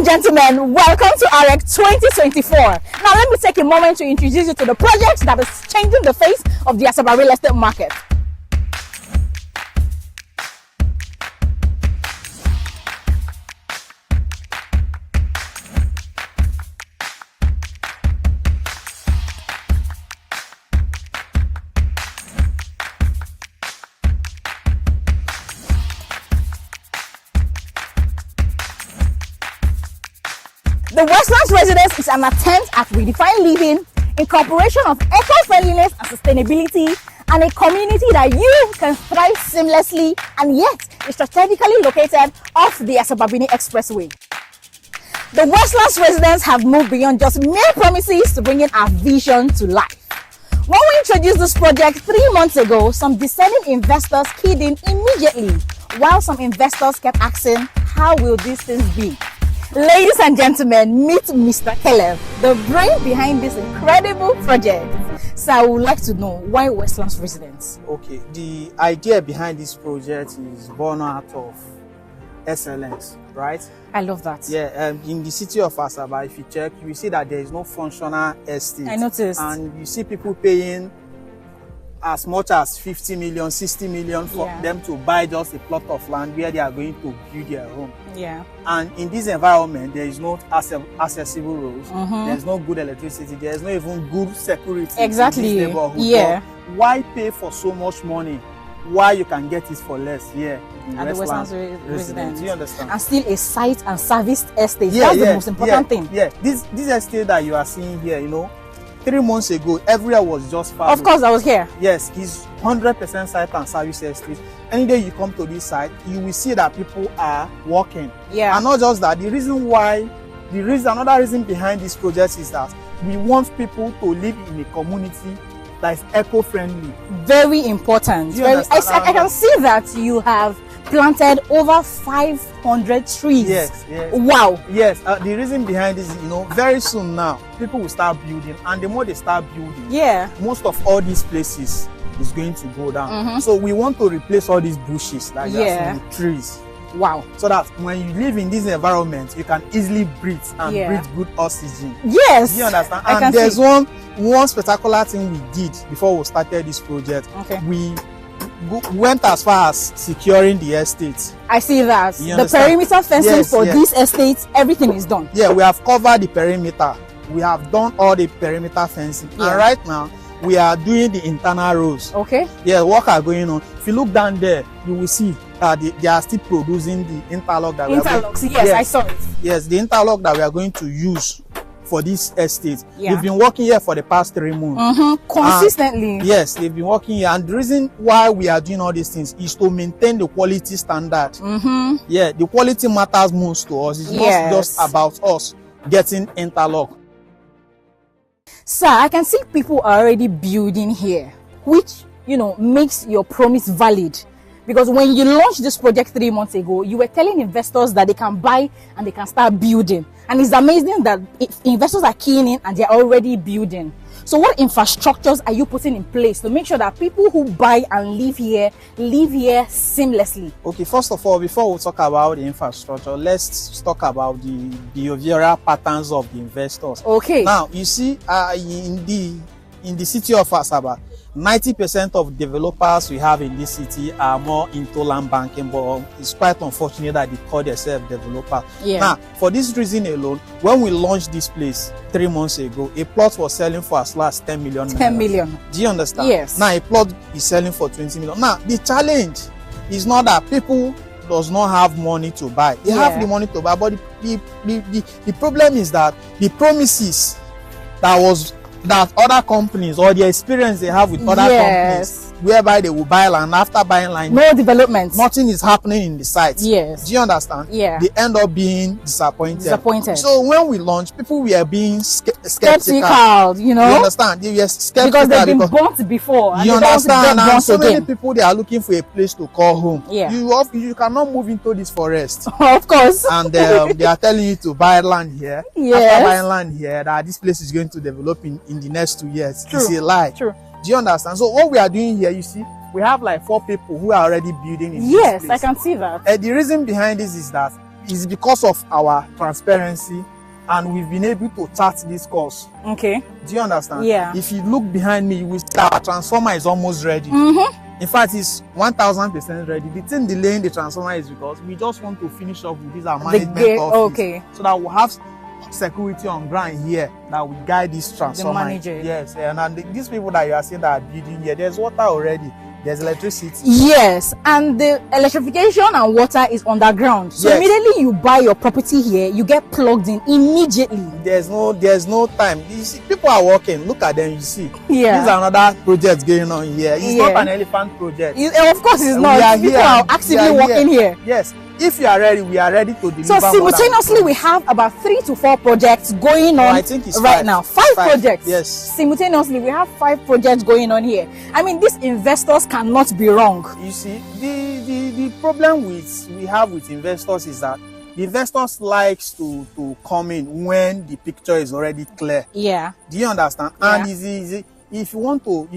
gentlemen, welcome to RX 2024. Now, let me take a moment to introduce you to the project that is changing the face of the Asaba real estate market. The Westlands Residence is an attempt at redefined living, incorporation of eco-friendliness and sustainability, and a community that you can thrive seamlessly and yet is strategically located off the Asaba Expressway. The Westlands Residence have moved beyond just mere promises to bringing our vision to life. When we introduced this project 3 months ago, some discerning investors keyed in immediately, while some investors kept asking, how will these things be? Ladies and gentlemen, meet Mr. Caleb, the brain behind this incredible project. So I would like to know, why Westlands Residence? Okay, the idea behind this project is born out of excellence, right? I love that. Yeah, in the city of Asaba, if you check, you will see that there is no functional estate. I noticed. And you see people paying as much as 50 million, 60 million for them to buy just a plot of land where they are going to build their home. Yeah. And in this environment, there is no accessible roads, there is no good electricity, there is no even good security. Exactly. In this neighborhood. Yeah. But why pay for so much money? Why you can get it for less here in At the Westlands Residence? Do you understand? And still a site and serviced estate. That's the most important thing. Yeah, this estate that you are seeing here, you know, 3 months ago, everywhere was just far. Of course, I was here. Yes, it's 100% site and service estate. Any day you come to this site, you will see that people are working. Yeah. And not just that, another reason behind this project is that we want people to live in a community that is eco-friendly. Very important. I can see that you have planted over 500 trees. Yes. Wow. Yes, the reason behind this is, you know, very soon now, people will start building, and the more they start building, most of all these places is going to go down. So we want to replace all these bushes like that with trees. Wow. So that when you live in this environment, you can easily breathe and breathe good oxygen. Yes. Do you understand? And there's one spectacular thing we did before we started this project. Okay. We went as far as securing the estate. I see that. The perimeter fencing for these estates, everything is done. Yeah, we have covered the perimeter. We have done all the perimeter fencing. And right now, we are doing the internal roads. Okay. Yeah, work are going on. If you look down there, you will see they are still producing the interlock that I saw it. Yes, the interlock that we are going to use for this estate. Yeah. We've been working here for the past 3 months. Consistently. Yes, they've been working here. And the reason why we are doing all these things is to maintain the quality standard. Yeah, the quality matters most to us. It's not just about us getting interlock. Sir, I can see people are already building here, which, you know, makes your promise valid. Because when you launched this project 3 months ago, you were telling investors that they can buy and they can start building. And it's amazing that investors are keying in and they're already building. So what infrastructures are you putting in place to make sure that people who buy and live here seamlessly? Okay, first of all, before we talk about the infrastructure, let's talk about the behavioral patterns of the investors. Okay. Now, you see, in the city of Asaba, 90% of developers we have in this city are more into land banking, but it's quite unfortunate that they call themselves developers. Yeah. Now, for this reason alone, when we launched this place 3 months ago, a plot was selling for as low as 10 million. 10 million. Do you understand? Yes. Now, a plot is selling for 20 million. Now, the challenge is not that people does not have money to buy. They have the money to buy, but the problem is that the promises that other companies or the experience they have with other companies, whereby they will buy land, after buying land, no development, nothing is happening in the site. Yes. Do you understand? Yeah. They end up being disappointed. So when we launched, people were being skeptical. You know? You understand? They were skeptical because they've been burnt before. And you understand? And so many people, they are looking for a place to call home. Yeah. You cannot move into this forest. Of course. And they are telling you to buy land here. Yes. After buying land here, that this place is going to develop in the next 2 years. True. It's a lie. True. Do you understand? So what we are doing here, you see, we have like 4 people who are already building in this place. I can see that. The reason behind this is that it's because of our transparency, and we've been able to chart this course. Okay. Do you understand? Yeah. If you look behind me, you will see our transformer is almost ready. In fact, it's 1000% ready. The thing delaying the transformer is because we just want to finish up with this our management office. Okay. So that we'll have security on ground here that will guide this transformer. The manager. Yes, and these people that you are seeing that are building here, there's water already. There's electricity. Yes, and the electrification and water is underground. So Yes. immediately you buy your property here, you get plugged in immediately. There's no time. You see, people are working. Look at them. You see. Yeah. These are another projects going on here. It's Yeah. not an elephant project. Of course, it's We not. are People here. are We actively are working here. Yes. If you are ready, we are ready to deliver. So more than simultaneously, we have about 3 to 4 projects going on I think it's right five. now. Five projects. Yes. Simultaneously, we have 5 projects going on here. I mean, these investors cannot be wrong. You see, the problem we have with investors is that the investors likes to come in when the picture is already clear. Yeah. Do you understand? Yeah. And it's easy. If you want to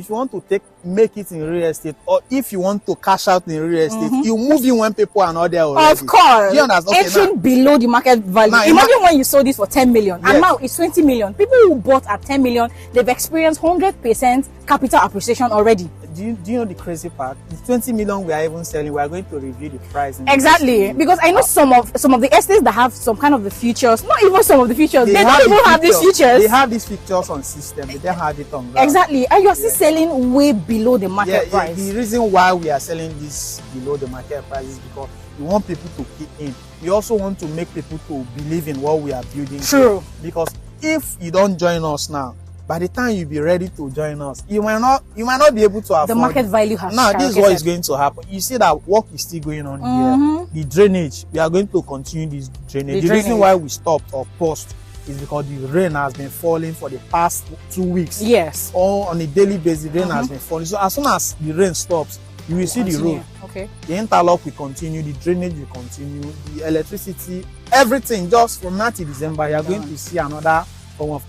make it in real estate, or if you want to cash out in real estate, you move in when people are not there already. Of course. Do you understand? Okay, Entering below the market value. Now, Imagine when you sold this for 10 million Yes. and now it's 20 million. People who bought at 10 million, they've experienced 100% capital appreciation already. do you know the crazy part? The 20 million we are even selling, we are going to review the price. Exactly, because I know some of the estates that have some kind of the features, not even some of the features, they don't have even have these features. They have these features on system, they don't have it on ground. Exactly, and you're still selling way below the market price. The reason why we are selling this below the market price is because we want people to keep in. We also want to make people to believe in what we are building. True. Because if you don't join us now, by the time you be ready to join us, you might not be able to afford the market value has now. This is what skyrocketed. is going to happen. You see that work is still going on here. The drainage, we are going to continue this drainage. The reason why we stopped or paused is because the rain has been falling for the past 2 weeks. Yes. Or on a daily basis, the rain has been falling. So as soon as the rain stops, you will see the road. Okay. The interlock will continue, the drainage will continue, the electricity, everything. Just from now to December, you are going to see another form of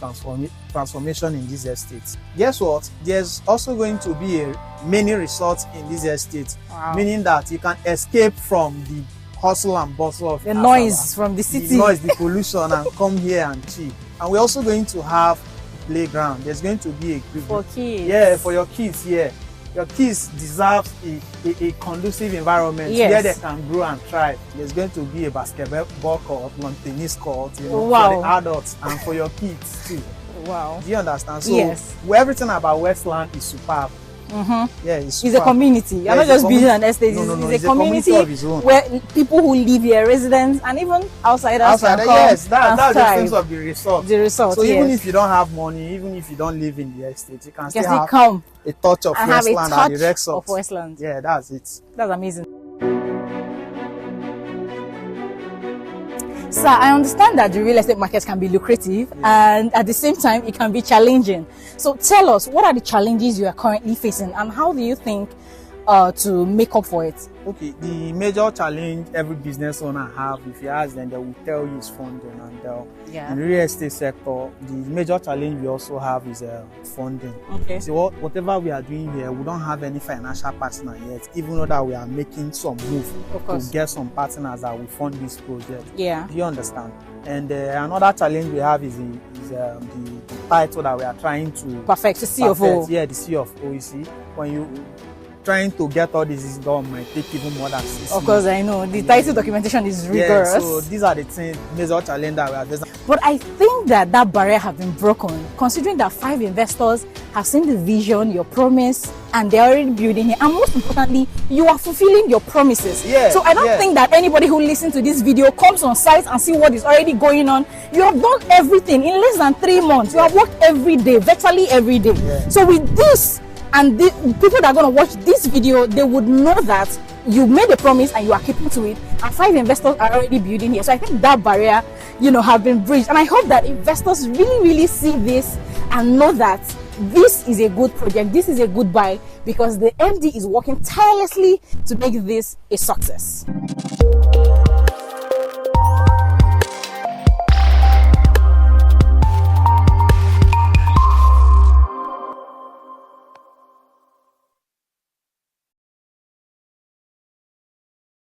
transformation in these estates. Guess what? There's also going to be a mini resort in these estates, meaning that you can escape from the hustle and bustle of the Asaba, noise from the city, the noise, the pollution, and come here and chill. And we're also going to have playground. There's going to be a group for kids. Yeah, for your kids here. Your kids deserve a conducive environment where they can grow and thrive. There's going to be a basketball court, one tennis court, for the adults and for your kids too. Wow. Do you understand? So everything about Westland is superb. Yeah, it's a community. You're not just building an estate. No, it's a community of its own. where people who live here, residents, and even outsiders can come. Yes, that's the sense of the resort. The resort. So even if you don't have money, even if you don't live in the estate, you can still come a touch of Westland at the resort. Of Westland. Yeah, that's it. That's amazing. Sir, I understand that the real estate market can be lucrative and at the same time it can be challenging. So tell us, what are the challenges you are currently facing and how do you think to make up for it? Okay, the major challenge every business owner have, if you ask them, they will tell you is funding. And in the real estate sector, the major challenge we also have is funding. Okay. So whatever we are doing here, we don't have any financial partner yet, even though that we are making some move to get some partners that will fund this project. Yeah. Do you understand? And another challenge we have is the title that we are trying to perfect, the CFO. Yeah, the CFO. You see, when you trying to get all this done might take even more than 6 months. Of course, I know. The title documentation is rigorous. Yeah, so these are the things, major challenges that we are facing. But I think that barrier has been broken, considering that 5 investors have seen the vision, your promise, and they're already building it. And most importantly, you are fulfilling your promises. Yeah, so I don't think that anybody who listens to this video comes on site and see what is already going on. You have done everything in less than 3 months. You have worked every day, virtually every day. Yeah. So with this, and the people that are going to watch this video, they would know that you made a promise and you are keeping to it, and 5 investors are already building here. So I think that barrier, have been bridged, and I hope that investors really see this and know that this is a good project, this is a good buy, because the MD is working tirelessly to make this a success.